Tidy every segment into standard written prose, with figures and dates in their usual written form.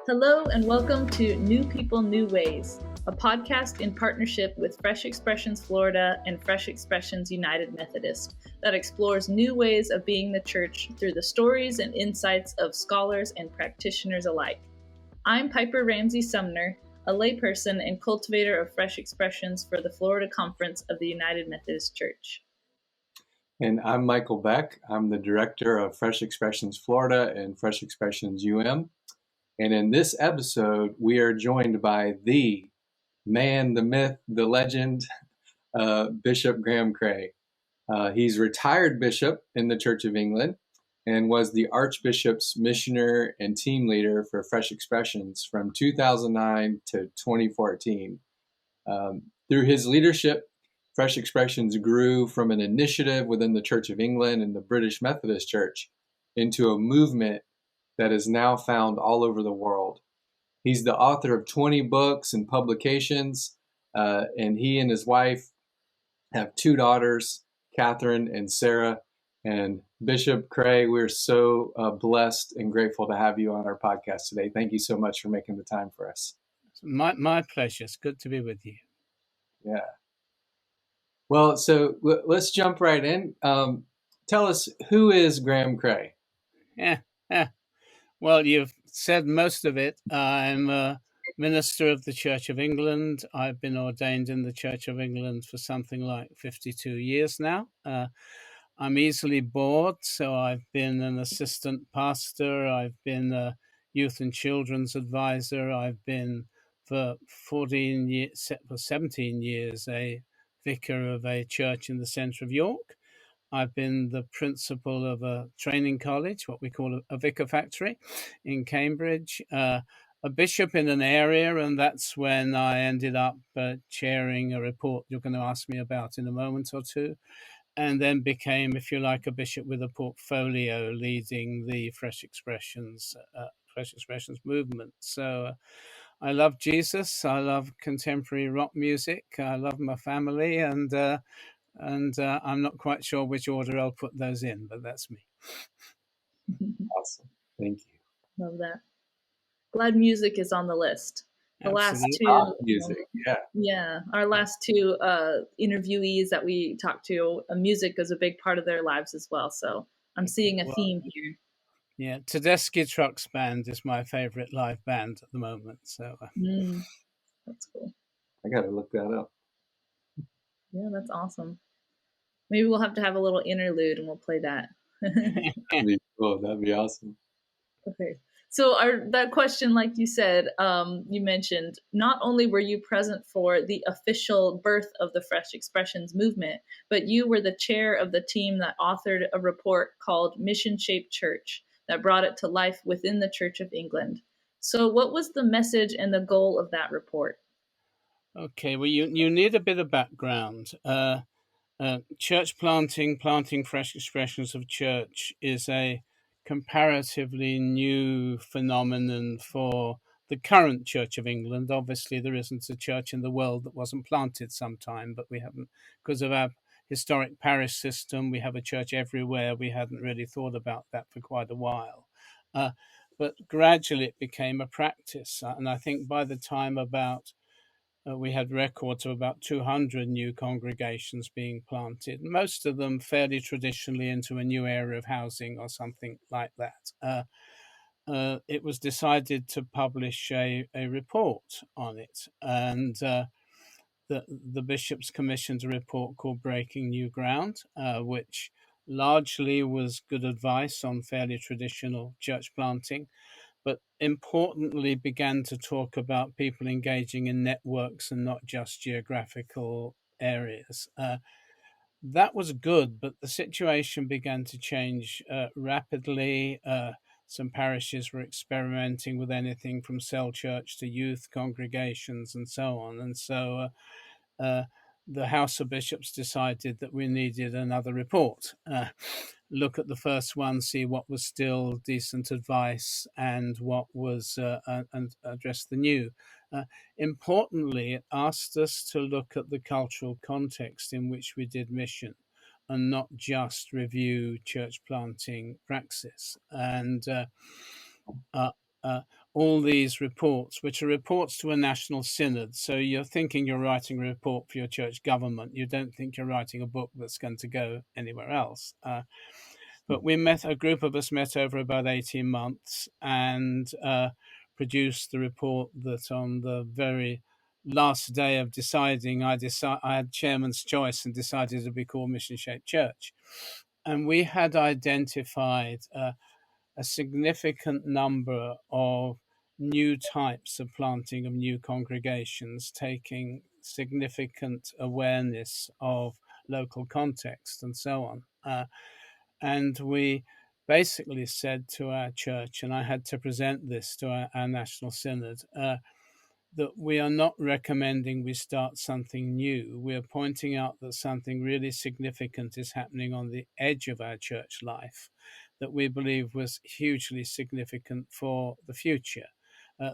Hello and welcome to New People, New Ways, a podcast in partnership with Fresh Expressions Florida and Fresh Expressions United Methodist that explores new ways of being the church through the stories and insights of scholars and practitioners alike. I'm Piper Ramsey Sumner, a layperson and cultivator of Fresh Expressions for the Florida Conference of the United Methodist Church. And I'm Michael Beck. I'm the director of Fresh Expressions Florida and Fresh Expressions UM. And in this episode, we are joined by the man, the myth, the legend, Bishop Graham Cray. He's retired bishop in the Church of England and was the Archbishop's missioner and team leader for Fresh Expressions from 2009 to 2014. Through his leadership, Fresh Expressions grew from an initiative within the Church of England and the British Methodist Church into a movement that is now found all over the world. He's the author of 20 books and publications, and he and his wife have two daughters, Catherine and Sarah. And Bishop Cray, we're so blessed and grateful to have you on our podcast today. Thank you so much for making the time for us. My pleasure. It's good to be with you. Yeah. Well, so let's jump right in. Tell us, who is Graham Cray? Yeah. Well, you've said most of it. I'm a minister of the Church of England. I've been ordained in the Church of England for something like 52 years now. I'm easily bored, so I've been an assistant pastor. I've been a youth and children's advisor. I've been for 17 years a vicar of a church in the centre of York. I've been the principal of a training college, what we call a vicar factory in Cambridge, a bishop in an area, and that's when I ended up chairing a report you're going to ask me about in a moment or two, and then became, if you like, a bishop with a portfolio leading the Fresh Expressions movement. So I love Jesus, I love contemporary rock music, I love my family, and I'm not quite sure which order I'll put those in, but that's me. Awesome. Thank you. Love that. Glad music is on the list. The Absolutely. last two Music, yeah. Our last two interviewees that we talked to, music is a big part of their lives as well. So I'm seeing a theme here. Yeah, Tedeschi Trucks Band is my favorite live band at the moment. So that's cool. I got to look that up. Yeah, that's awesome. Maybe we'll have to have a little interlude and we'll play that. That'd be cool. That'd be awesome. Okay. So that question, like you said, you mentioned, not only were you present for the official birth of the Fresh Expressions movement, but you were the chair of the team that authored a report called Mission-Shaped Church that brought it to life within the Church of England. So what was the message and the goal of that report? Okay, well, you need a bit of background. Church planting Fresh Expressions of church is a comparatively new phenomenon for the current Church of England. Obviously, there isn't a church in the world that wasn't planted sometime, but we haven't, because of our historic parish system, we have a church everywhere. We hadn't really thought about that for quite a while. But gradually it became a practice. And I think by the time we had records of about 200 new congregations being planted, most of them fairly traditionally into a new area of housing or something like that. It was decided to publish a report on it, and the bishops commissioned a report called Breaking New Ground, which largely was good advice on fairly traditional church planting, but importantly began to talk about people engaging in networks and not just geographical areas. That was good, but the situation began to change rapidly. Some parishes were experimenting with anything from cell church to youth congregations and so on. And so the House of Bishops decided that we needed another report. Look at the first one, see what was still decent advice and what was, and address the new. Importantly, it asked us to look at the cultural context in which we did mission and not just review church planting praxis. And all these reports, which are reports to a national synod. So you're thinking you're writing a report for your church government. You don't think you're writing a book that's going to go anywhere else. But a group of us met over about 18 months and produced the report that on the very last day of deciding, I had chairman's choice and decided to be called Mission Shaped Church. And we had identified a significant number of new types of planting of new congregations, taking significant awareness of local context and so on. And we basically said to our church, and I had to present this to our national synod, that we are not recommending we start something new. We are pointing out that something really significant is happening on the edge of our church life that we believe was hugely significant for the future.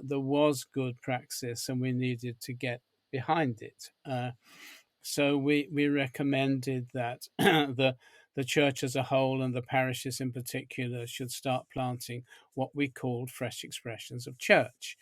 There was good praxis and we needed to get behind it. So we recommended that the church as a whole and the parishes in particular should start planting what we called fresh expressions of church.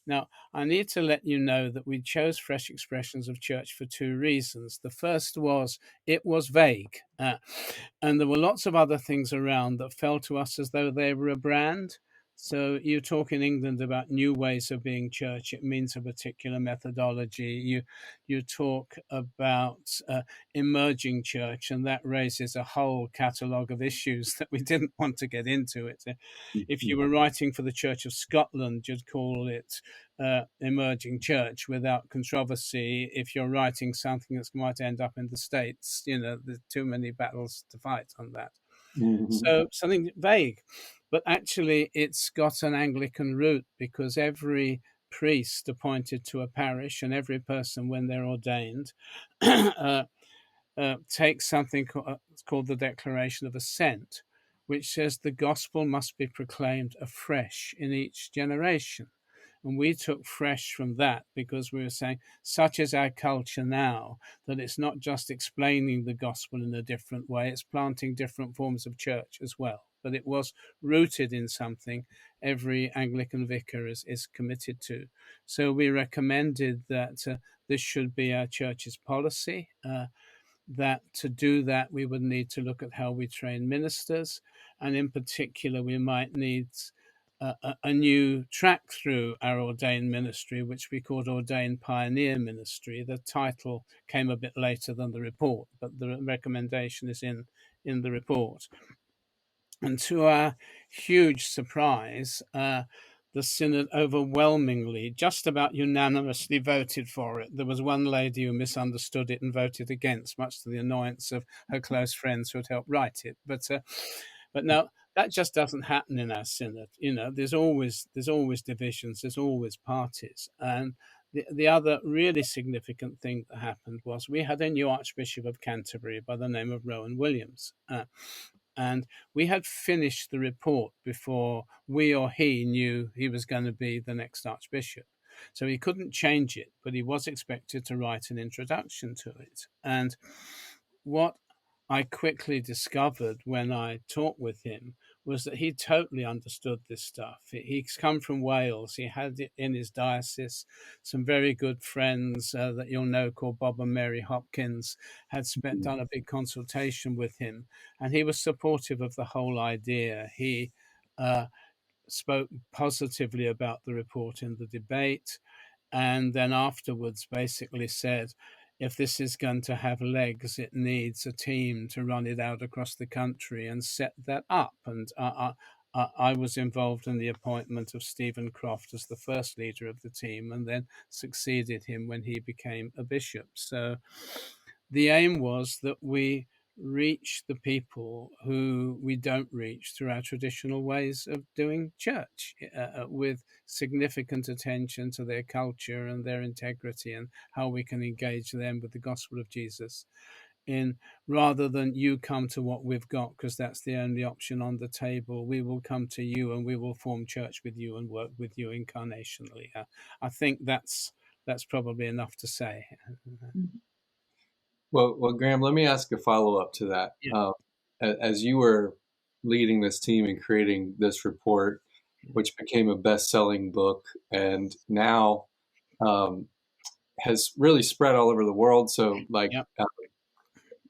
Now, I need to let you know that we chose fresh expressions of church for two reasons. The first was it was vague, and there were lots of other things around that felt to us as though they were a brand. So you talk in England about new ways of being church. It means a particular methodology. You talk about emerging church, and that raises a whole catalogue of issues that we didn't want to get into. It. If you were writing for the Church of Scotland, you'd call it emerging church without controversy. If you're writing something that might end up in the States, there's too many battles to fight on that. So something vague, but actually it's got an Anglican root because every priest appointed to a parish and every person when they're ordained takes something called the Declaration of Assent, which says the gospel must be proclaimed afresh in each generation. And we took fresh from that because we were saying, such is our culture now, that it's not just explaining the gospel in a different way, it's planting different forms of church as well. But it was rooted in something every Anglican vicar is committed to. So we recommended that this should be our church's policy, that to do that, we would need to look at how we train ministers. And in particular, we might need a new track through our ordained ministry, which we called Ordained Pioneer Ministry. The title came a bit later than the report, but the recommendation is in the report. And to our huge surprise, the synod overwhelmingly, just about unanimously voted for it. There was one lady who misunderstood it and voted against, much to the annoyance of her close friends who had helped write it. But no, that just doesn't happen in our synod. There's always divisions, there's always parties. And the other really significant thing that happened was we had a new Archbishop of Canterbury by the name of Rowan Williams. And we had finished the report before we or he knew he was going to be the next Archbishop. So he couldn't change it, but he was expected to write an introduction to it. And what I quickly discovered when I talked with him was that he totally understood this stuff. He's come from Wales. He had it in his diocese. Some very good friends that you'll know called Bob and Mary Hopkins had done a big consultation with him, and he was supportive of the whole idea. He spoke positively about the report in the debate, and then afterwards basically said, if this is going to have legs, it needs a team to run it out across the country and set that up. And I was involved in the appointment of Stephen Croft as the first leader of the team and then succeeded him when he became a bishop. So the aim was that we reach the people who we don't reach through our traditional ways of doing church, with significant attention to their culture and their integrity and how we can engage them with the gospel of Jesus, in rather than you come to what we've got because that's the only option on the table. We will come to you and we will form church with you and work with you incarnationally. I think that's probably enough to say. Well, Graham, let me ask a follow-up to that. Yeah. As you were leading this team and creating this report, which became a best-selling book, and now um, has really spread all over the world. So, like, Yep.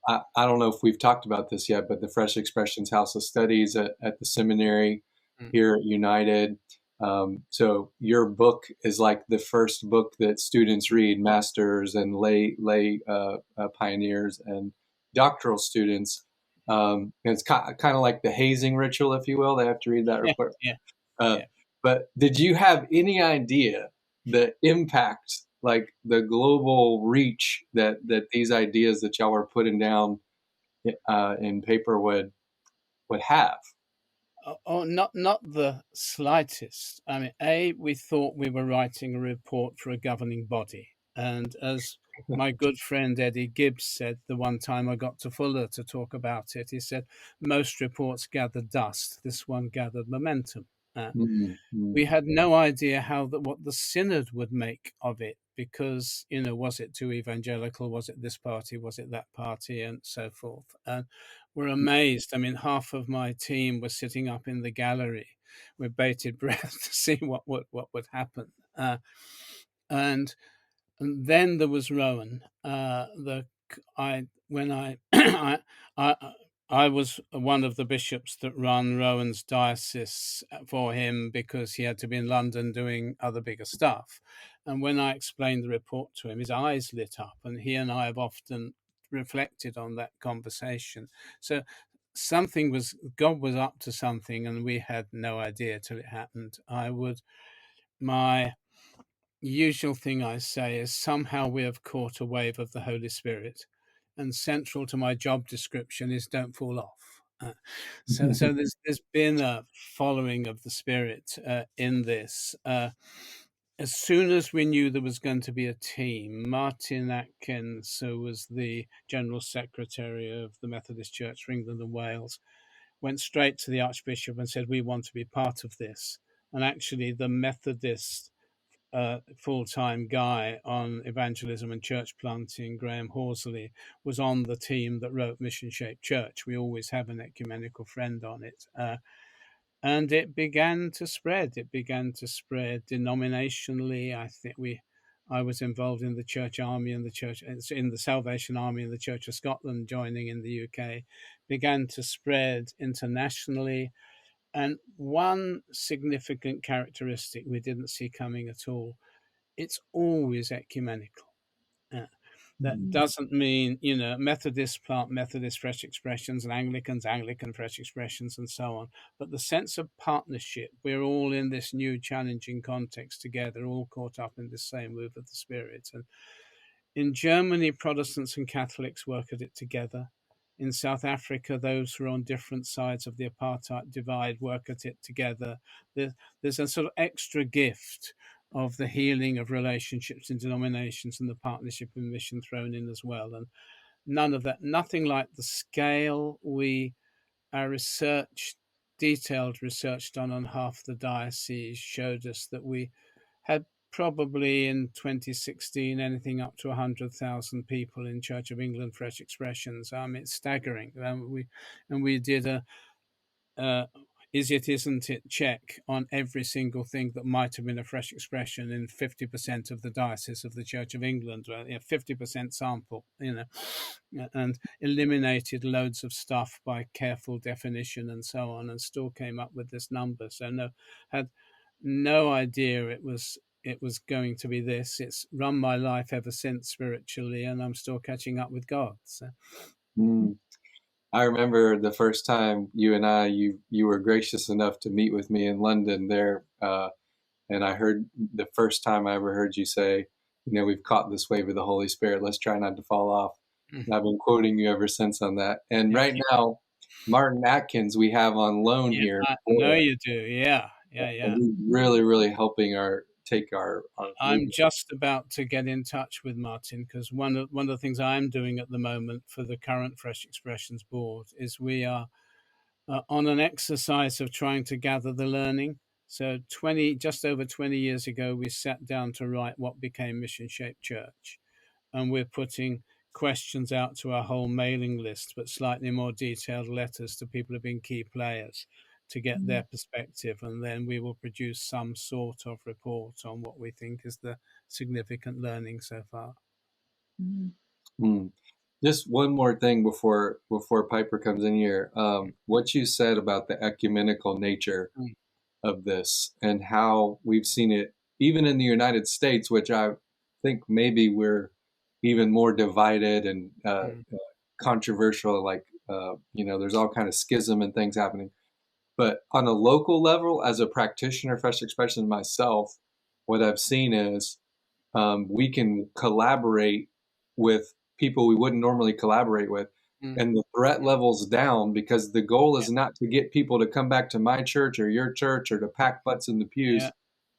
I don't know if we've talked about this yet, but the Fresh Expressions House of Studies at the seminary Mm. here at United. So your book is like the first book that students read, masters and lay pioneers and doctoral students. And it's kind of like the hazing ritual, if you will. They have to read that Yeah, report. yeah, Uh, yeah. but did you have any idea the impact, like the global reach that these ideas that y'all were putting down in paper would have? Oh, not the slightest. I mean, we thought we were writing a report for a governing body, and as my good friend Eddie Gibbs said the one time I got to Fuller to talk about it, he said most reports gather dust. This one gathered momentum. Mm-hmm. We had no idea what the synod would make of it, because was it too evangelical, was it this party, was it that party, and so forth. And we're amazed. I mean, half of my team was sitting up in the gallery with bated breath to see what would happen. And then there was Rowan. I when I I I was one of the bishops that run Rowan's diocese for him, because he had to be in London doing other bigger stuff. And when I explained the report to him, his eyes lit up, and he and I have often reflected on that conversation. So God was up to something, and we had no idea till it happened. My usual thing I say is, somehow we have caught a wave of the Holy Spirit, and central to my job description is don't fall off. So there's been a following of the Spirit in this. As soon as we knew there was going to be a team, Martin Atkins, who was the General Secretary of the Methodist Church for England and Wales, went straight to the Archbishop and said, we want to be part of this. And actually the Methodist full-time guy on evangelism and church planting, Graham Horsley, was on the team that wrote Mission Shaped Church. We always have an ecumenical friend on it. And it began to spread. It began to spread denominationally. I was involved in the Church Army and in the Salvation Army and the Church of Scotland, joining in the UK. Began to spread internationally. And one significant characteristic we didn't see coming at all: it's always ecumenical. Uh, that doesn't mean, Methodists plant Methodist fresh expressions, and Anglicans, Anglican fresh expressions, and so on. But the sense of partnership, we're all in this new challenging context together, all caught up in the same move of the Spirit. And in Germany, Protestants and Catholics work at it together. In South Africa, those who are on different sides of the apartheid divide work at it together. There's a sort of extra gift of the healing of relationships in denominations and the partnership in mission thrown in as well. And none of that, nothing like the scale. Our detailed research done on half the diocese showed us that we had probably in 2016 anything up to 100,000 people in Church of England fresh expressions. It's staggering. We did a is it, isn't it check on every single thing that might have been a fresh expression in 50% of the diocese of the Church of England. 50% sample, and eliminated loads of stuff by careful definition and so on, and still came up with this number. So had no idea it was going to be this. It's run my life ever since spiritually, and I'm still catching up with God. So. I remember the first time you were gracious enough to meet with me in London there, and I heard the first time I ever heard you say, we've caught this wave of the Holy Spirit. Let's try not to fall off. And I've been quoting you ever since on that. And right now, Martin Atkins we have on loan here. I know you do. Yeah. And he's really, really helping take our I'm movement. just about to get in touch with Martin, because one of the things I'm doing at the moment for the current Fresh Expressions board is we are on an exercise of trying to gather the learning. So just over 20 years ago, we sat down to write what became Mission Shaped Church, and we're putting questions out to our whole mailing list, but slightly more detailed letters to people who've been key players. to get their perspective, and then we will produce some sort of report on what we think is the significant learning so far. Mm. Just one more thing before Piper comes in here. What you said about the ecumenical nature of this and how we've seen it even in the United States, which I think maybe we're even more divided and controversial. Like there's all kind of schism and things happening. But on a local level, as a practitioner, fresh expression myself, what I've seen is we can collaborate with people we wouldn't normally collaborate with. And the threat level's down because the goal is not to get people to come back to my church or your church or to pack butts in the pews,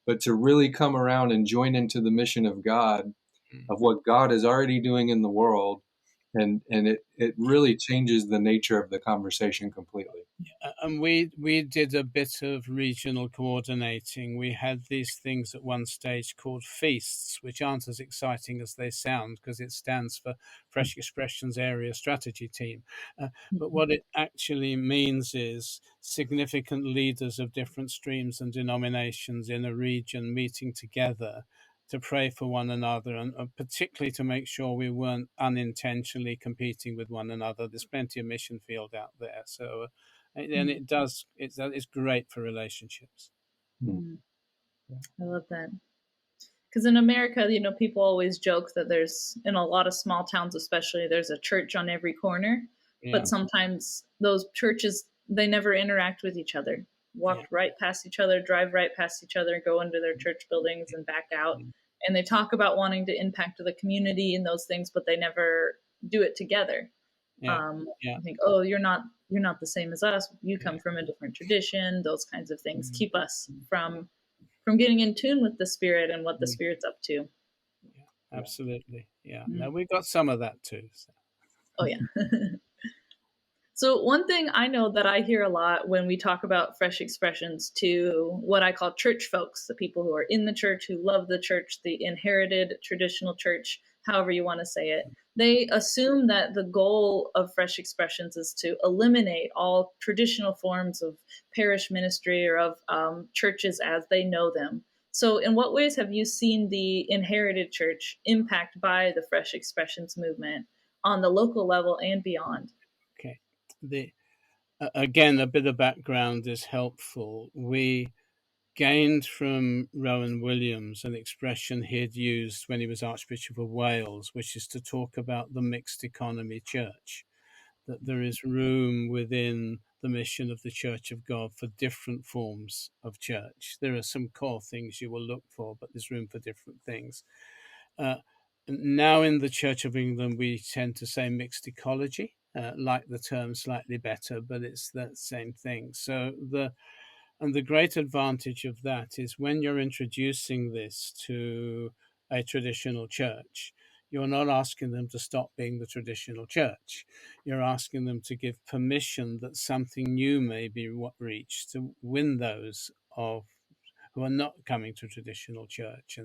but to really come around and join into the mission of God, of what God is already doing in the world. And it really changes the nature of the conversation completely. And we did a bit of regional coordinating. We had these things at one stage called feasts, which aren't as exciting as they sound because it stands for Fresh Expressions Area Strategy Team. But what it actually means is significant leaders of different streams and denominations in a region meeting together to pray for one another, and particularly to make sure we weren't unintentionally competing with one another. There's plenty of mission field out there, so and it's great for relationships. I love that. Because in America, people always joke that there's, in a lot of small towns especially, there's a church on every corner. But sometimes those churches, they never interact with each other. Walk right past each other, drive right past each other, go into their church buildings and back out. And they talk about wanting to impact the community and those things, but they never do it together. I think, oh, you're not the same as us. You come from a different tradition. Those kinds of things keep us from getting in tune with the Spirit and what the Spirit's up to. Absolutely. No, we got some of that too. So. Oh yeah. So one thing I know that I hear a lot when we talk about fresh expressions to what I call church folks, the people who are in the church, who love the church, the inherited traditional church, however you want to say it, they assume that the goal of fresh expressions is to eliminate all traditional forms of parish ministry or of churches as they know them. So in what ways have you seen the inherited church impact by the fresh expressions movement on the local level and beyond? Okay. Again, a bit of background is helpful. We gained from Rowan Williams an expression he had used when he was Archbishop of Wales, which is to talk about the mixed economy church, that there is room within the mission of the Church of God for different forms of church. There are some core things you will look for, but there's room for different things. Now in the Church of England, we tend to say mixed ecology, like the term slightly better, but it's that same thing. So the great advantage of that is when you're introducing this to a traditional church, you're not asking them to stop being the traditional church. You're asking them to give permission that something new may be reached to win those who are not coming to traditional church.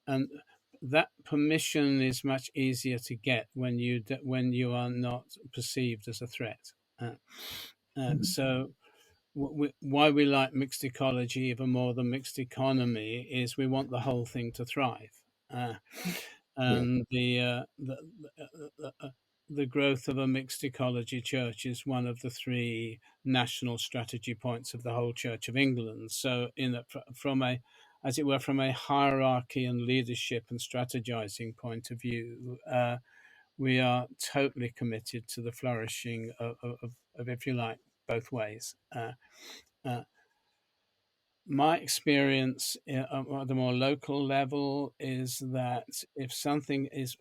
And that permission is much easier to get when you are not perceived as a threat. So why we like mixed ecology even more than mixed economy is we want the whole thing to thrive. And the growth of a mixed ecology church is one of the three national strategy points of the whole Church of England. So from a hierarchy and leadership and strategizing point of view, we are totally committed to the flourishing of if you like, both ways. My experience at the more local level is that if something is,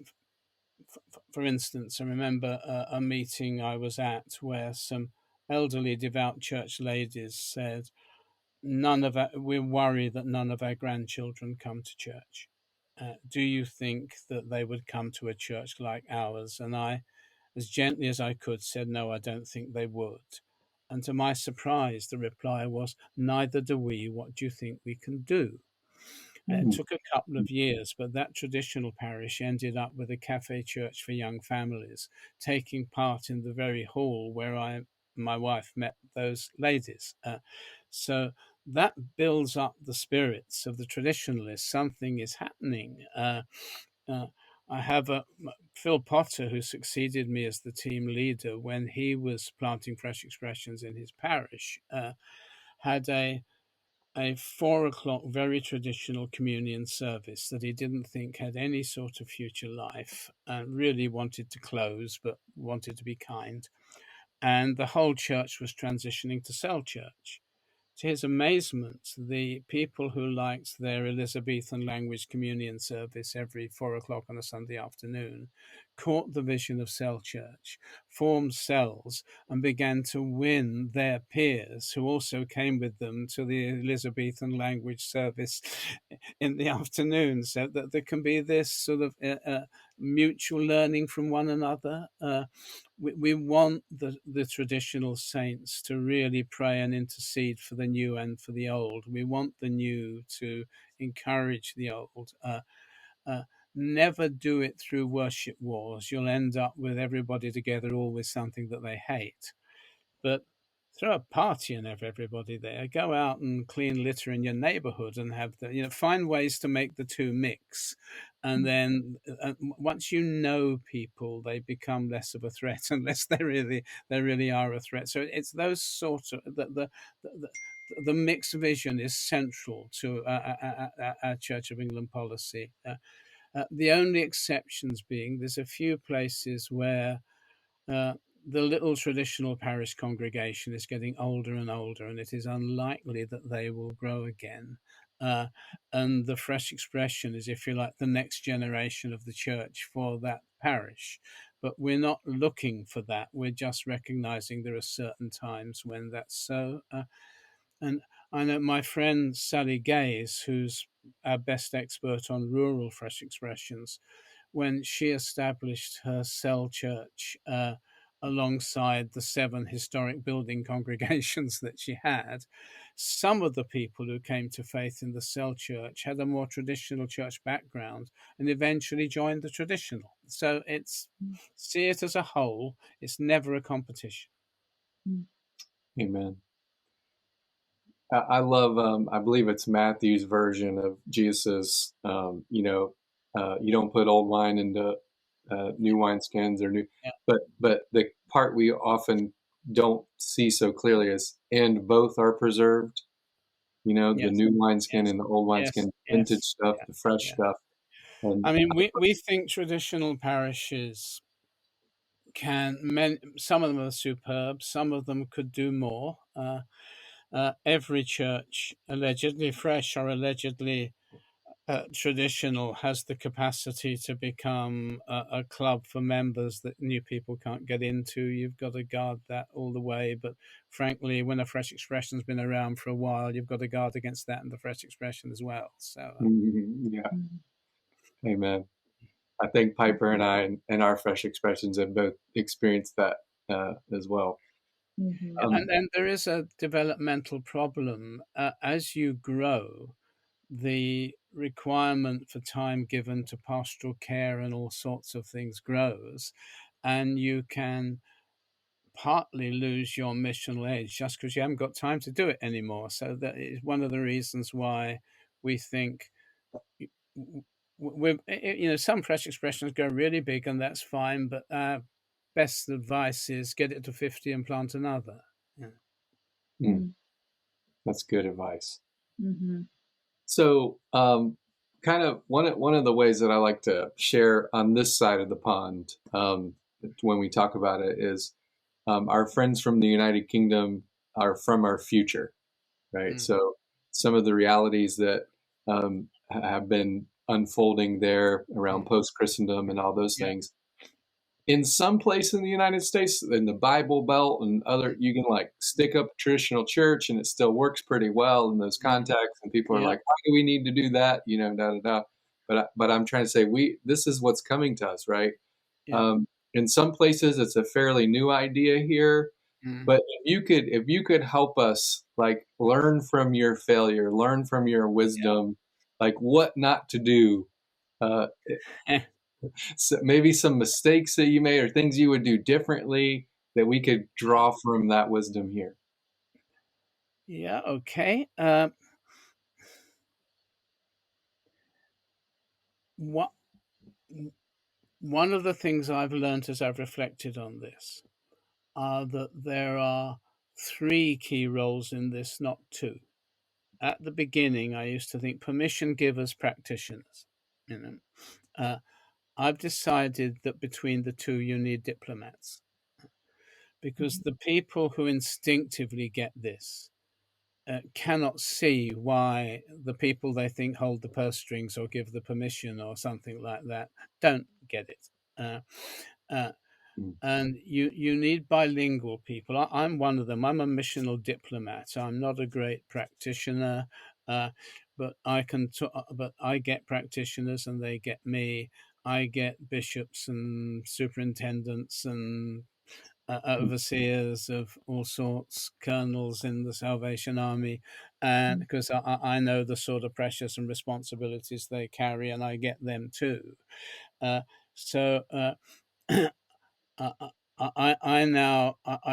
for instance, I remember a meeting I was at where some elderly devout church ladies said, we're worried that none of our grandchildren come to church. Do you think that they would come to a church like ours? And I, as gently as I could, said, no, I don't think they would. And to my surprise, the reply was, neither do we. What do you think we can do? It took a couple of years, but that traditional parish ended up with a cafe church for young families, taking part in the very hall where I my wife met those ladies. So that builds up the spirits of the traditionalists. Something is happening. Uh, I have Phil Potter, who succeeded me as the team leader when he was planting Fresh Expressions in his parish, had a 4 o'clock very traditional communion service that he didn't think had any sort of future life and really wanted to close, but wanted to be kind. And the whole church was transitioning to cell church. To his amazement, the people who liked their Elizabethan language communion service every 4 o'clock on a Sunday afternoon caught the vision of cell church, formed cells, and began to win their peers who also came with them to the Elizabethan language service in the afternoon, so that there can be this sort of mutual learning from one another. We want the traditional saints to really pray and intercede for the new and for the old. We want the new to encourage the old. Uh, Never do it through worship wars. You'll end up with everybody together all with something that they hate. But throw a party and have everybody there. Go out and clean litter in your neighborhood and have find ways to make the two mix. And then once you know people, they become less of a threat unless they really are a threat. So it's those sort of the mixed vision is central to our Church of England policy. The only exceptions being there's a few places where the little traditional parish congregation is getting older and older, and it is unlikely that they will grow again. And the Fresh Expression is, if you like, the next generation of the church for that parish. But we're not looking for that. We're just recognizing there are certain times when that's so. And I know my friend Sally Gaze, who's our best expert on rural Fresh Expressions, when she established her cell church alongside the 7 historic building congregations that she had, some of the people who came to faith in the cell church had a more traditional church background and eventually joined the traditional. So see it as a whole. It's never a competition. Amen. I love, I believe it's Matthew's version of Jesus. You don't put old wine into new wineskins or new, Yeah. but the part we often don't see so clearly is, and both are preserved. The Yes. new wineskin Yes. and the old wineskin, Yes. vintage stuff, Yeah. the fresh Yeah. stuff. And I mean, we think traditional parishes some of them are superb, some of them could do more. Every church, allegedly fresh or allegedly traditional, has the capacity to become a club for members that new people can't get into. You've got to guard that all the way. But frankly, when a Fresh Expression's been around for a while, you've got to guard against that and the Fresh Expression as well. So, yeah, amen. I think Piper and I and our Fresh Expressions have both experienced that as well. and then there is a developmental problem as you grow. The requirement for time given to pastoral care and all sorts of things grows, and you can partly lose your missional edge just because you haven't got time to do it anymore. So that is one of the reasons why we think some Fresh Expressions go really big, and that's fine, but our best advice is get it to 50 and plant another. That's good advice. So, kind of one of the ways that I like to share on this side of the pond, when we talk about it, is our friends from the United Kingdom are from our future, right? So, some of the realities that have been unfolding there around post-Christendom and all those things. In some place in the United States, in the Bible Belt and other, you can like stick up a traditional church and it still works pretty well in those contexts. And people are like, why do we need to do that? But I'm trying to say, this is what's coming to us, right? In some places, it's a fairly new idea here. But if you could help us, like, learn from your failure, learn from your wisdom, like what not to do. So maybe some mistakes that you made or things you would do differently. that we could draw from that wisdom here? Yeah, okay. What one of the things I've learned as I've reflected on this are that there are three key roles in this, not two. At the beginning, I used to think permission givers, practitioners. You know, I've decided that between the two, you need diplomats, because the people who instinctively get this cannot see why the people they think hold the purse strings or give the permission or something like that don't get it. Uh, and you need bilingual people. I'm one of them. I'm a missional diplomat. I'm not a great practitioner, but but I get practitioners and they get me. I get bishops and superintendents and overseers of all sorts, colonels in the Salvation Army, and because I know the sort of pressures and responsibilities they carry, and I get them too. So I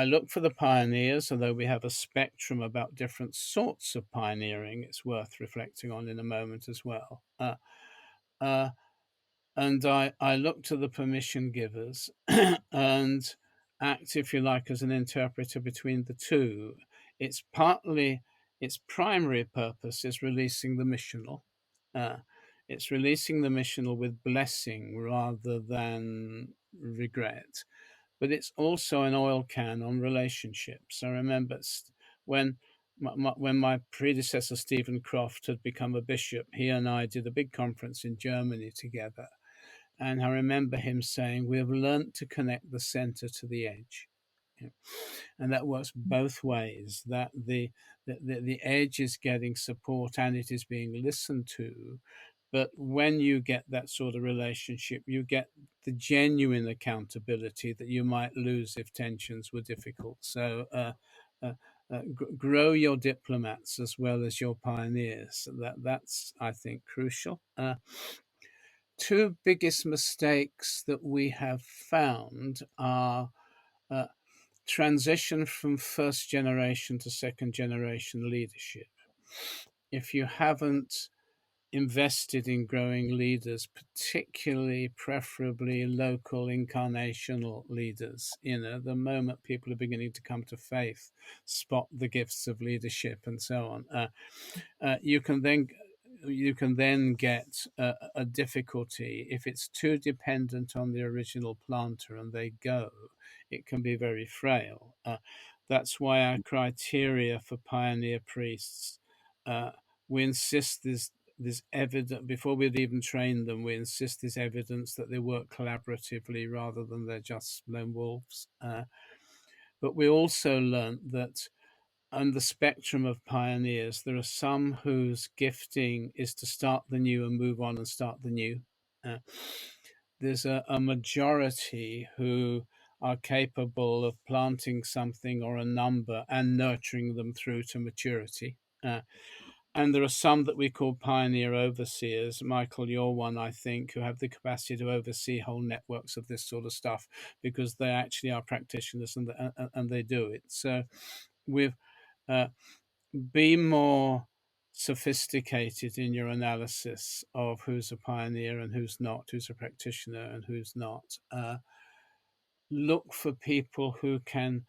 look for the pioneers, although we have a spectrum about different sorts of pioneering. It's worth reflecting on in a moment as well. And I look to the permission givers and act, if you like, as an interpreter between the two. Its primary purpose is releasing the missional. It's releasing the missional with blessing rather than regret. But it's also an oil can on relationships. I remember when my predecessor Stephen Croft had become a bishop, he and I did a big conference in Germany together. And I remember him saying, we have learnt to connect the center to the edge. Yeah. And that works both ways, that the edge is getting support and it is being listened to. But when you get that sort of relationship, you get the genuine accountability that you might lose if tensions were difficult. So grow your diplomats as well as your pioneers. That's, I think, crucial. Two biggest mistakes that we have found are transition from first generation to second generation leadership. If you haven't invested in growing leaders, particularly, preferably local incarnational leaders, the moment people are beginning to come to faith, spot the gifts of leadership and so on, you can then get a difficulty if it's too dependent on the original planter and they go. It can be very frail. That's why our criteria for pioneer priests, we insist there's evidence before we'd even train them. We insist there's evidence that they work collaboratively rather than they're just lone wolves. But we also learnt that on the spectrum of pioneers, there are some whose gifting is to start the new and move on and start the new. There's a majority who are capable of planting something or a number and nurturing them through to maturity. And there are some that we call pioneer overseers. Michael, you're one, I think, who have the capacity to oversee whole networks of this sort of stuff because they actually are practitioners and they do it. So we've be more sophisticated in your analysis of who's a pioneer and who's not, who's a practitioner and who's not. Look for people who can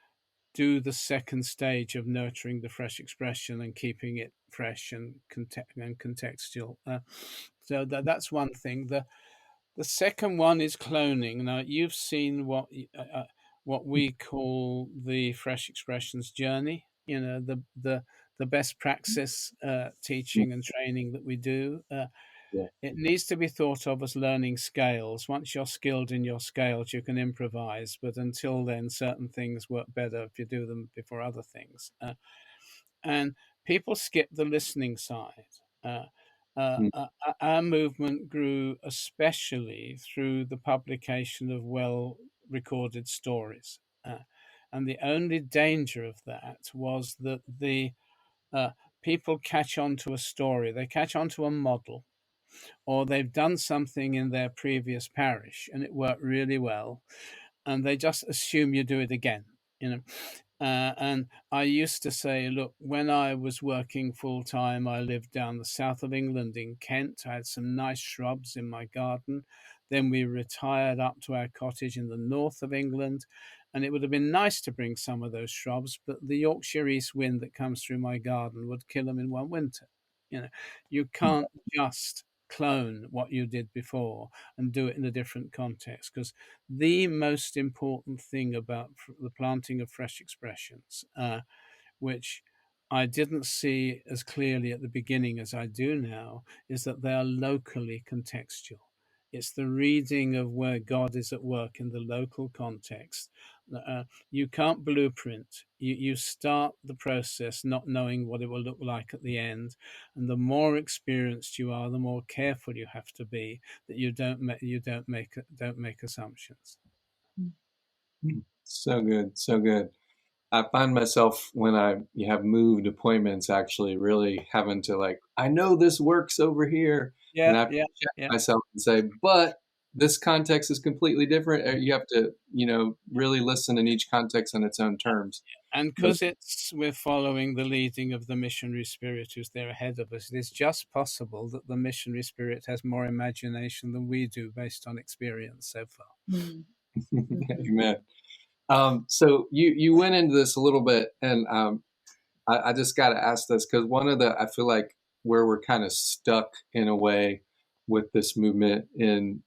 do the second stage of nurturing the fresh expression and keeping it fresh and contextual. So that's one thing. The second one is cloning. Now you've seen what we call the fresh expressions journey. The best praxis teaching and training that we do. It needs to be thought of as learning scales. Once you're skilled in your scales, you can improvise. But until then, certain things work better if you do them before other things. And people skip the listening side. Our movement grew especially through the publication of well recorded stories. And the only danger of that was that the people catch on to a story, they catch on to a model, or they've done something in their previous parish and it worked really well, and they just assume you do it again. you know. And I used to say, look, when I was working full time, I lived down the south of England in Kent. I had some nice shrubs in my garden. Then we retired up to our cottage in the north of England. And it would have been nice to bring some of those shrubs, but the Yorkshire east wind that comes through my garden would kill them in one winter. You can't just clone what you did before and do it in a different context, because the most important thing about the planting of fresh expressions, which I didn't see as clearly at the beginning as I do now, is that they are locally contextual. It's the reading of where God is at work in the local context. You can't blueprint. You start the process not knowing what it will look like at the end, and the more experienced you are, the more careful you have to be that you don't make assumptions. So good, so good. I find myself when you have moved appointments actually really having to like, I know this works over here, and Yeah, I have to yeah, check yeah. myself and say, but this context is completely different. You have to, really listen in each context on its own terms. And But because we're following the leading of the missionary spirit who's there ahead of us, it is just possible that the missionary spirit has more imagination than we do based on experience so far. Mm. amen. So you went into this a little bit, and I just got to ask this because I feel like where we're kind of stuck in a way with this movement in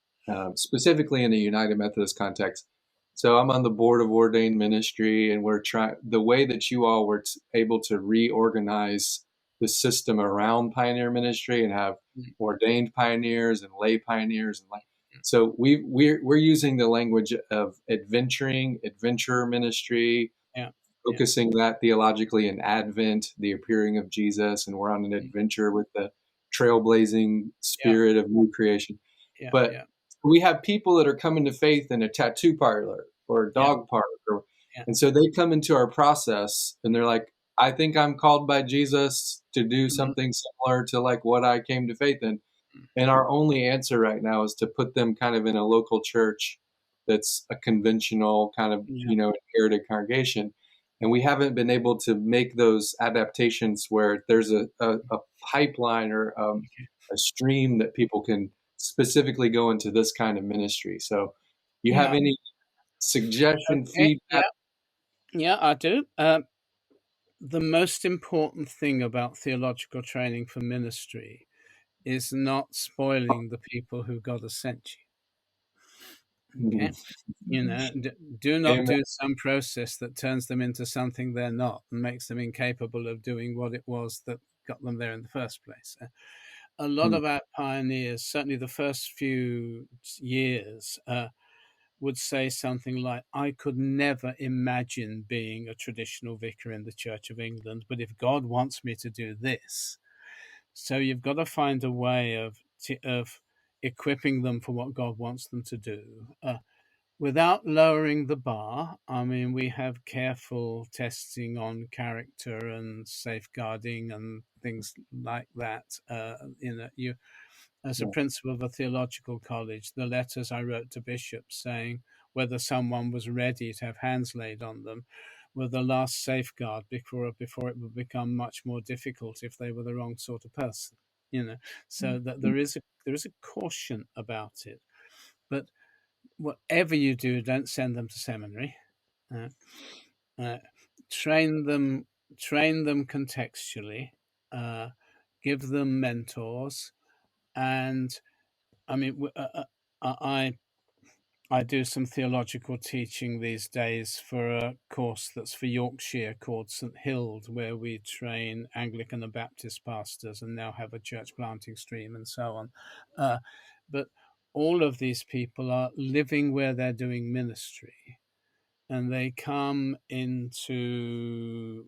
specifically in the United Methodist context. So I'm on the board of ordained ministry, and we're trying the way that you all were able to reorganize the system around pioneer ministry and have ordained pioneers and lay pioneers and like. So we're using the language of adventure ministry, Yeah, focusing that theologically in Advent, the appearing of Jesus, and we're on an adventure with the trailblazing yeah, spirit of new creation. yeah, But yeah, we have people that are coming to faith in a tattoo parlor or a yeah, dog park, yeah, and so they come into our process and they're like, I think I'm called by Jesus to do mhm, something similar to like what I came to faith in. And our only answer right now is to put them kind of in a local church that's a conventional kind of, yeah, inherited congregation. And we haven't been able to make those adaptations where there's a pipeline or a stream that people can specifically go into this kind of ministry. So, you have yeah. any suggestion, Okay, feedback? yeah, yeah, I do. The most important thing about theological training for ministry is not spoiling the people who God has sent you. Okay. Do not Amen. do some process that turns them into something they're not and makes them incapable of doing what it was that got them there in the first place. A lot of our pioneers, certainly the first few years, would say something like, I could never imagine being a traditional vicar in the Church of England, but if God wants me to do this. So you've got to find a way of equipping them for what God wants them to do. Without lowering the bar. I mean, we have careful testing on character and safeguarding and things like that. You, as a principal of a theological college, the letters I wrote to bishops saying whether someone was ready to have hands laid on them were the last safeguard before it would become much more difficult if they were the wrong sort of person. So that there is a caution about it, but whatever you do, don't send them to seminary. Uh, uh, train them, contextually. Give them mentors, and I mean, I do some theological teaching these days for a course that's for Yorkshire called St Hild, where we train Anglican and Baptist pastors and now have a church planting stream and so on. But all of these people are living where they're doing ministry, and they come into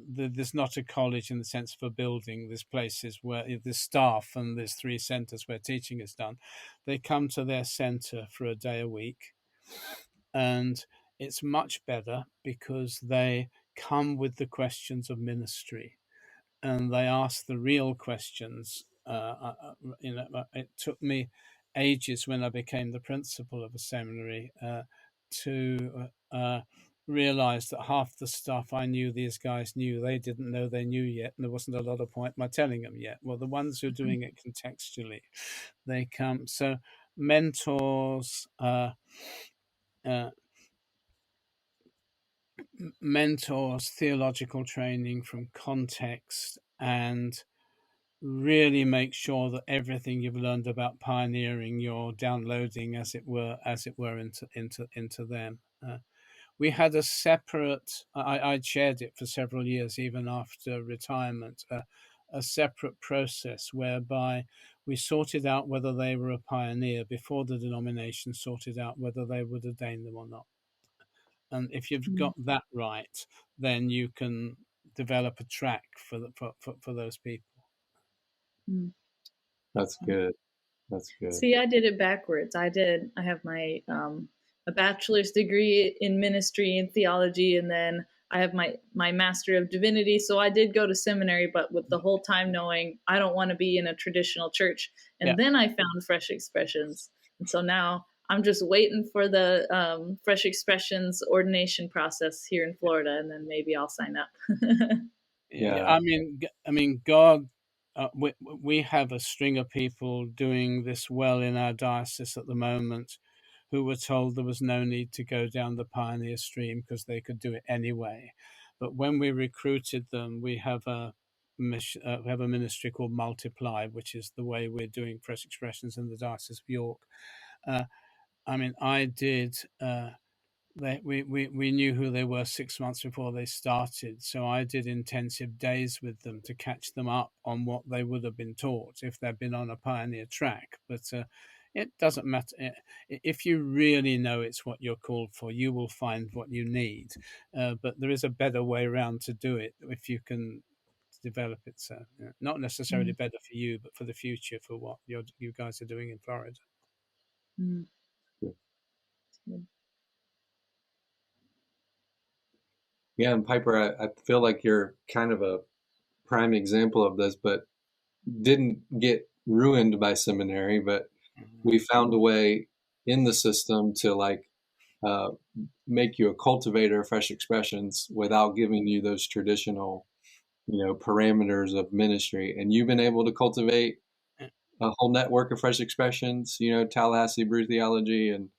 there's not a college in the sense of a building. There's places where there's staff and there's 3 centres where teaching is done. They come to their centre for a day a week, and it's much better because they come with the questions of ministry and they ask the real questions. It took me ages when I became the principal of a seminary to realized that half the stuff I knew these guys knew, they didn't know they knew yet, and there wasn't a lot of point my telling them yet. Well, the ones who are doing it contextually, they come. So mentors, theological training from context, and really make sure that everything you've learned about pioneering, you're downloading, as it were, into them. We had a separate. I shared it for several years, even after retirement. A separate process whereby we sorted out whether they were a pioneer before the denomination sorted out whether they would ordain them or not. And if you've got that right, then you can develop a track for those people. That's good. That's good. See, I did it backwards. I have my a bachelor's degree in ministry and theology, and then I have my Master of Divinity. So I did go to seminary, but with the whole time knowing I don't want to be in a traditional church. And then I found Fresh Expressions. And so now I'm just waiting for the Fresh Expressions ordination process here in Florida, and then maybe I'll sign up. Yeah, I mean, God, we have a string of people doing this well in our diocese at the moment, who were told there was no need to go down the pioneer stream because they could do it anyway. But when we recruited them, we have a ministry called Multiply, which is the way we're doing Fresh Expressions in the Diocese of York. I mean, I did. We knew who they were 6 months before they started, so I did intensive days with them to catch them up on what they would have been taught if they'd been on a pioneer track. But it doesn't matter. If you really know it's what you're called for, you will find what you need. But there is a better way around to do it if you can develop it. So not necessarily better for you, but for the future, for what you guys are doing in Florida. Yeah, and Piper, I feel like you're kind of a prime example of this, but didn't get ruined by seminary, but we found a way in the system to make you a cultivator of Fresh Expressions without giving you those traditional, parameters of ministry. And you've been able to cultivate a whole network of Fresh Expressions, Tallahassee Brew Theology. And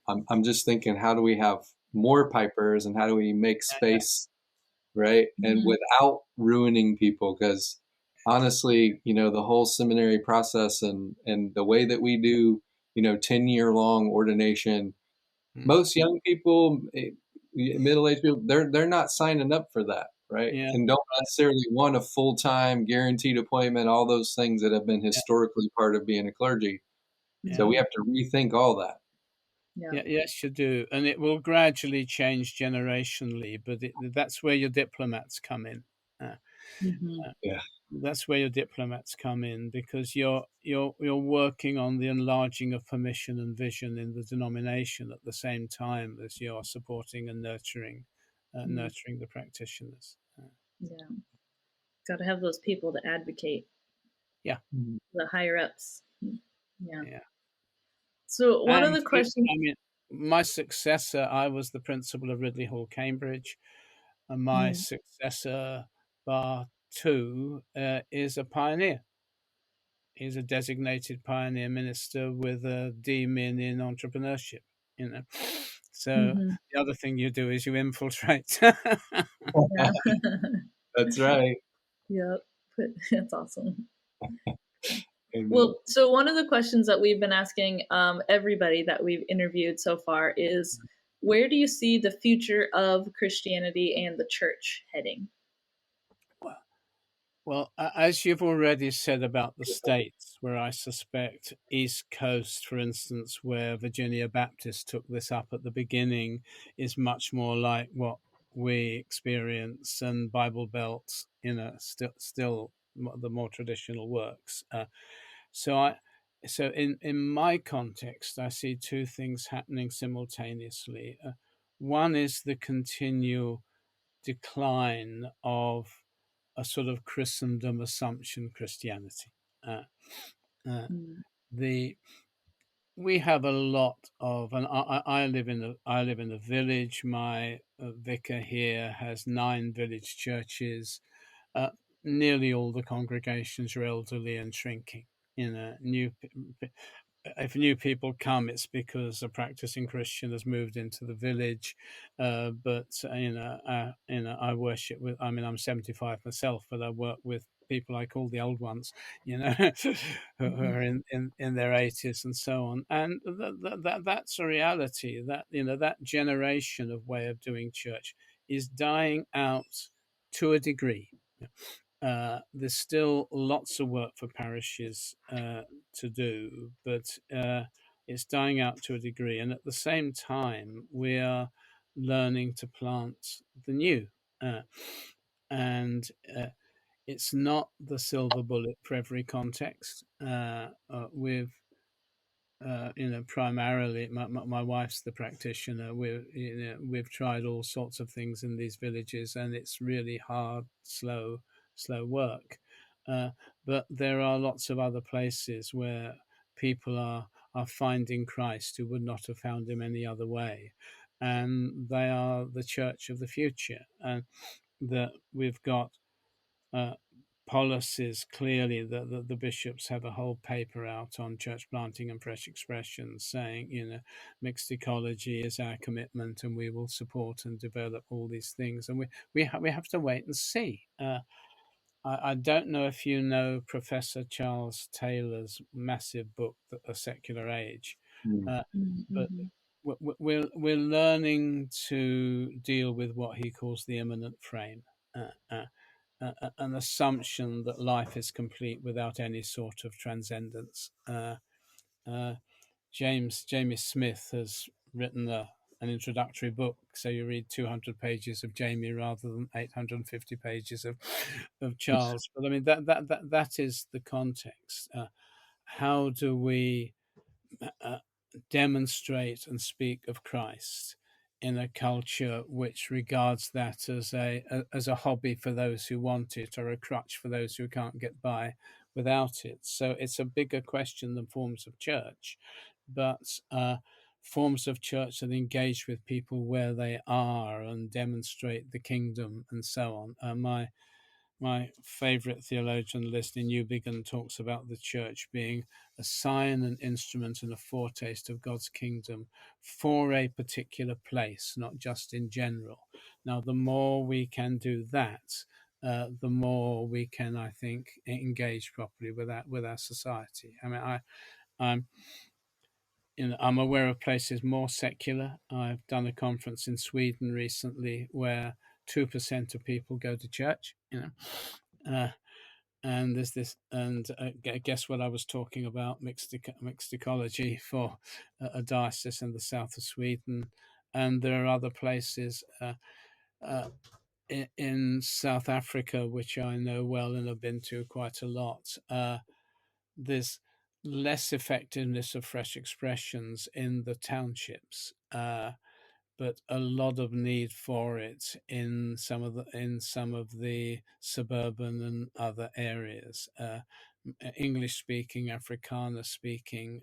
I'm just thinking, how do we have more Pipers and how do we make space, right? And without ruining people, because honestly, the whole seminary process and the way that we do, 10-year long ordination, most young people, middle-aged people, they're not signing up for that, right? And don't necessarily want a full-time guaranteed appointment, all those things that have been historically part of being a clergy. So we have to rethink all that. Yes, you do, and it will gradually change generationally. But that's where your diplomats come in. That's where your diplomats come in, because you're working on the enlarging of permission and vision in the denomination at the same time as you're supporting and nurturing the practitioners. Got to have those people to advocate. The higher ups. So one of the questions. I mean, my successor, I was the principal of Ridley Hall, Cambridge, and my successor, Bar 2, is a pioneer. He's a designated pioneer minister with a D-Min in entrepreneurship. So the other thing you do is you infiltrate. That's right. Yep, that's awesome. Well, so one of the questions that we've been asking everybody that we've interviewed so far is, where do you see the future of Christianity and the church heading? Well, as you've already said about the States, where I suspect East Coast, for instance, where Virginia Baptist took this up at the beginning, is much more like what we experience, and Bible Belt, still the more traditional works. So in my context, I see two things happening simultaneously. One is the continual decline of a sort of Christendom assumption Christianity. we have a lot of, and I live in a village. My vicar here has 9 village churches. Uh, Nearly all the congregations are elderly and shrinking. You know, if new people come, it's because a practicing Christian has moved into the village. But I worship with. I mean, I'm 75 myself, but I work with people I call the old ones. You know, who are in their 80s and so on. And that's a reality. That that generation of way of doing church is dying out to a degree. There's still lots of work for parishes to do, but it's dying out to a degree. And at the same time, we are learning to plant the new. Uh, and it's not the silver bullet for every context. With primarily my wife's the practitioner. We've tried all sorts of things in these villages, and it's really hard, slow work. Uh, but there are lots of other places where people are finding Christ who would not have found him any other way, and they are the church of the future. And that we've got uh, policies clearly that the bishops have a whole paper out on church planting and fresh expressions saying, mixed ecology is our commitment and we will support and develop all these things. And we have to wait and see. I don't know if you know Professor Charles Taylor's massive book, A Secular Age, Mm. but we're learning to deal with what he calls the immanent frame. An assumption that life is complete without any sort of transcendence. Jamie Smith has written an introductory book, so you read 200 pages of Jamie rather than 850 pages of Charles. But I mean that is the context. How do we uh, demonstrate and speak of Christ in a culture which regards that as a hobby for those who want it or a crutch for those who can't get by without it? So it's a bigger question than forms of church, but forms of church that engage with people where they are and demonstrate the kingdom and so on. My favorite theologian, Leslie Newbigin, talks about the church being a sign, an instrument, and a foretaste of God's kingdom for a particular place, not just in general. Now, the more we can do that, the more we can, I think, engage properly with our society. I mean, I'm aware of places more secular. I've done a conference in Sweden recently where 2% of people go to church. Uh, and there's this, and guess what I was talking about? Mixed ecology for a diocese in the south of Sweden, and there are other places in South Africa which I know well and have been to quite a lot. There's less effectiveness of fresh expressions in the townships, but a lot of need for it in some of the suburban and other areas. English speaking, Afrikaner speaking.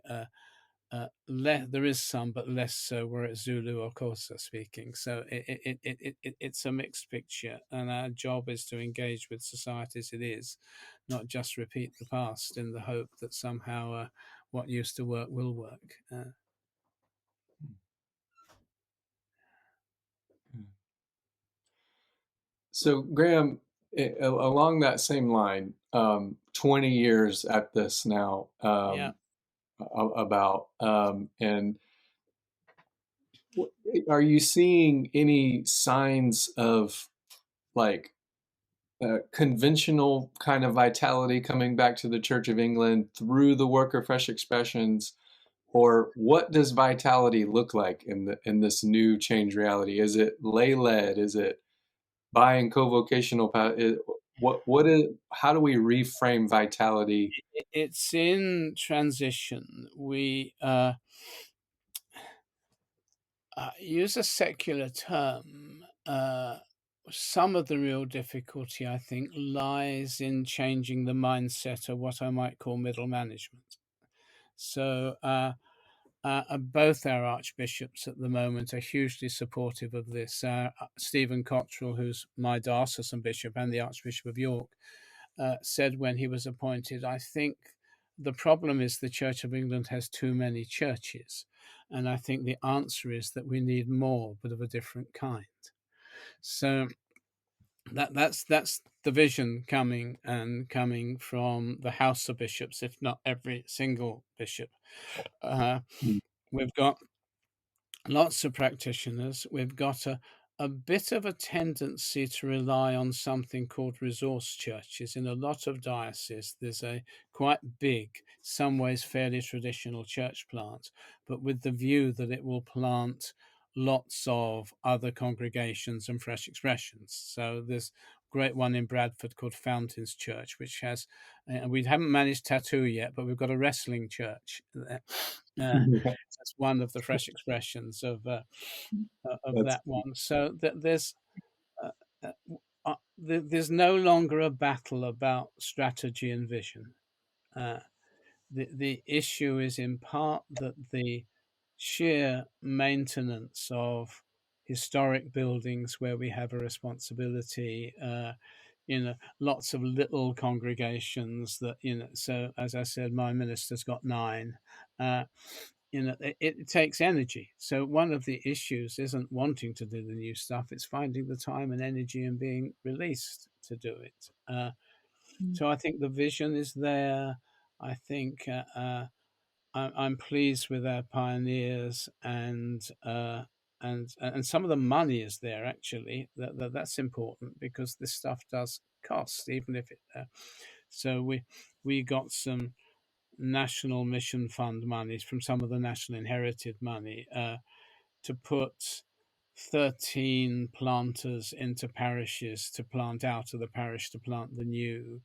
There is some, but less so where it's Zulu or Xhosa speaking. So it's a mixed picture, and our job is to engage with society as it is, not just repeat the past in the hope that somehow what used to work will work. So, Graham, along that same line, 20 years at this now, Yeah. about, and are you seeing any signs of like conventional kind of vitality coming back to the Church of England through the work of Fresh Expressions? Or what does vitality look like in this new change reality? Is it lay led? Is it bi and co-vocational? What is? How do we reframe vitality? It's in transition. We use a secular term. Some of the real difficulty, I think, lies in changing the mindset of what I might call middle management. So both our archbishops at the moment are hugely supportive of this. Stephen Cottrell, who's my diocesan bishop and the Archbishop of York, said when he was appointed, I think the problem is the Church of England has too many churches. And I think the answer is that we need more, but of a different kind. So that's the vision coming from the House of Bishops, if not every single bishop. We've got lots of practitioners. We've got a bit of a tendency to rely on something called resource churches. In a lot of dioceses, there's a quite big, some ways fairly traditional church plant, but with the view that it will plant lots of other congregations and fresh expressions. So there's a great one in Bradford called Fountains Church, which has, we haven't managed tattoo yet, but we've got a wrestling church there. That's one of the fresh expressions of that one. So there's no longer a battle about strategy and vision. The issue is in part that the sheer maintenance of historic buildings where we have a responsibility, lots of little congregations that, so as I said, my minister's got 9. It takes energy. So one of the issues isn't wanting to do the new stuff, it's finding the time and energy and being released to do it. So I think the vision is there. I think I'm pleased with our pioneers, and some of the money is there actually. That's important because this stuff does cost, even if it. So we got some national mission fund monies from some of the national inherited money to put 13 planters into parishes to plant out of the parish to plant the new,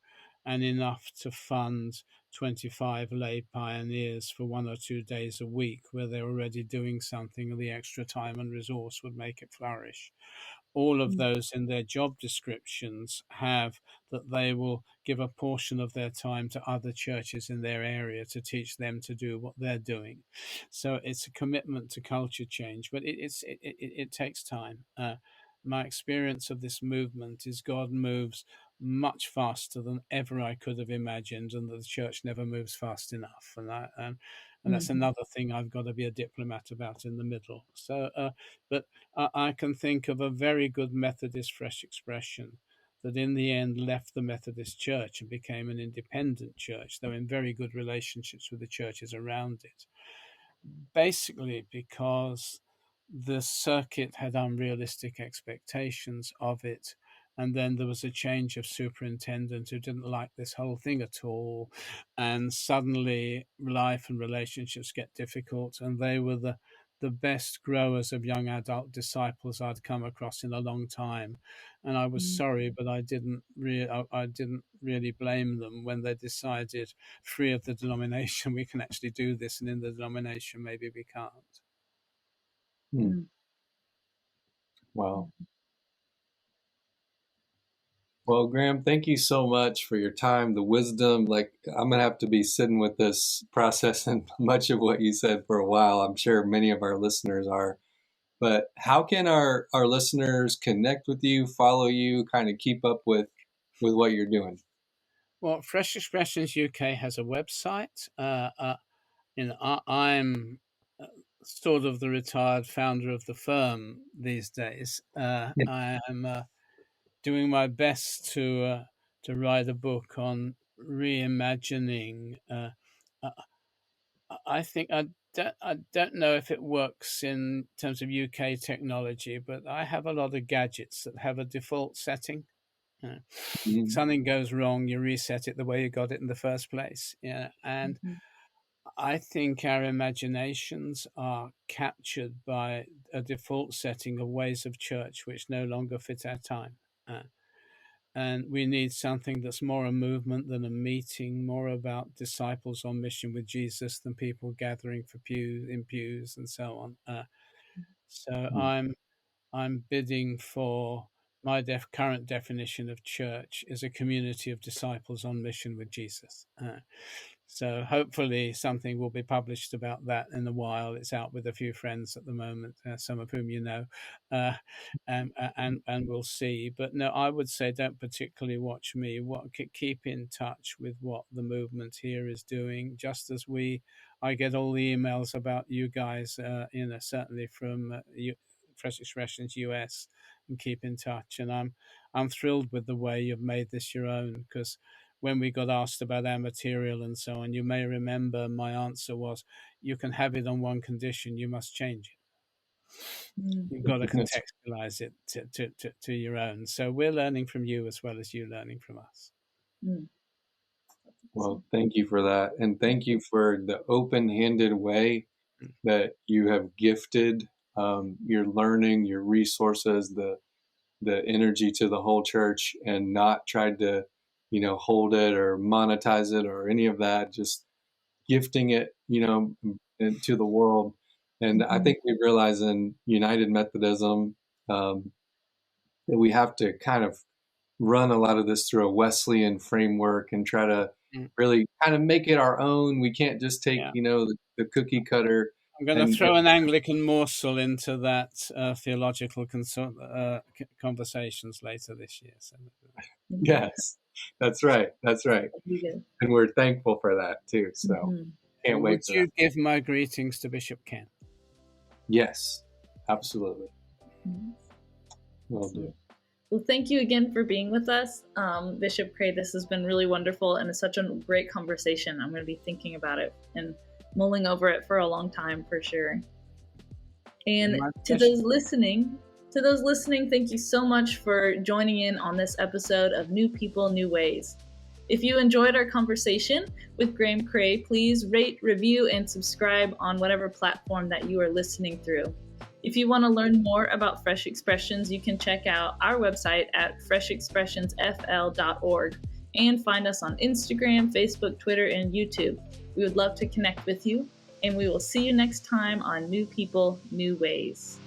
and enough to fund 25 lay pioneers for 1 or 2 days a week where they're already doing something, and the extra time and resource would make it flourish. All of those in their job descriptions have that they will give a portion of their time to other churches in their area to teach them to do what they're doing. So it's a commitment to culture change, but it takes time. My experience of this movement is God moves much faster than ever I could have imagined, and that the church never moves fast enough. And that's another thing I've got to be a diplomat about in the middle. So, but I can think of a very good Methodist fresh expression that in the end left the Methodist Church and became an independent church, though in very good relationships with the churches around it, basically because the circuit had unrealistic expectations of it. And then there was a change of superintendent who didn't like this whole thing at all. And suddenly life and relationships get difficult. And they were the best growers of young adult disciples I'd come across in a long time. And I was sorry, but I didn't really blame them when they decided, free of the denomination, we can actually do this, and in the denomination, maybe we can't. Wow. Well, Graham, thank you so much for your time, the wisdom. Like, I'm going to have to be sitting with this, processing much of what you said for a while. I'm sure many of our listeners are. But how can our listeners connect with you, follow you, kind of keep up with what you're doing? Well, Fresh Expressions UK has a website. I'm sort of the retired founder of the firm these days. I am doing my best to write a book on reimagining. I think I don't know if it works in terms of UK technology, but I have a lot of gadgets that have a default setting. Something goes wrong, you reset it the way you got it in the first place. Yeah, and I think our imaginations are captured by a default setting of ways of church which no longer fit our time. And we need something that's more a movement than a meeting, more about disciples on mission with Jesus than people gathering for pews and so on. So I'm bidding for my current definition of church is a community of disciples on mission with Jesus. So hopefully something will be published about that in a while. It's out with a few friends at the moment, some of whom you know, uh, and we'll see. But no, I would say don't particularly watch me. Keep in touch with what the movement here is doing. Just as I get all the emails about you guys, certainly from Fresh Expressions US, and keep in touch. And I'm thrilled with the way you've made this your own, because when we got asked about our material and so on, you may remember my answer was, you can have it on one condition: you must change it. Mm. You've got to That's, contextualize it to your own. So we're learning from you as well as you learning from us. Mm. well, thank you for that. And thank you for the open-handed way that you have gifted your learning, your resources, the energy to the whole church, and not tried to, hold it or monetize it or any of that, just gifting it, to the world. And I think we realize in United Methodism that we have to kind of run a lot of this through a Wesleyan framework and try to really kind of make it our own. We can't just take, Yeah. the cookie cutter. I'm going to throw an Anglican morsel into that theological conversations later this year. So. Yes, that's right. That's right. And we're thankful for that too. So can't wait for that. Would you give my greetings to Bishop Ken? Yes, absolutely. Will do. Well, thank you again for being with us, Bishop Cray. This has been really wonderful, and it's such a great conversation. I'm going to be thinking about it and mulling over it for a long time, for sure. And to those listening, thank you so much for joining in on this episode of New People, New Ways. If you enjoyed our conversation with Graham Cray, please rate, review, and subscribe on whatever platform that you are listening through. If you want to learn more about Fresh Expressions, you can check out our website at freshexpressionsfl.org and find us on Instagram, Facebook, Twitter, and YouTube. We would love to connect with you, and we will see you next time on New People, New Ways.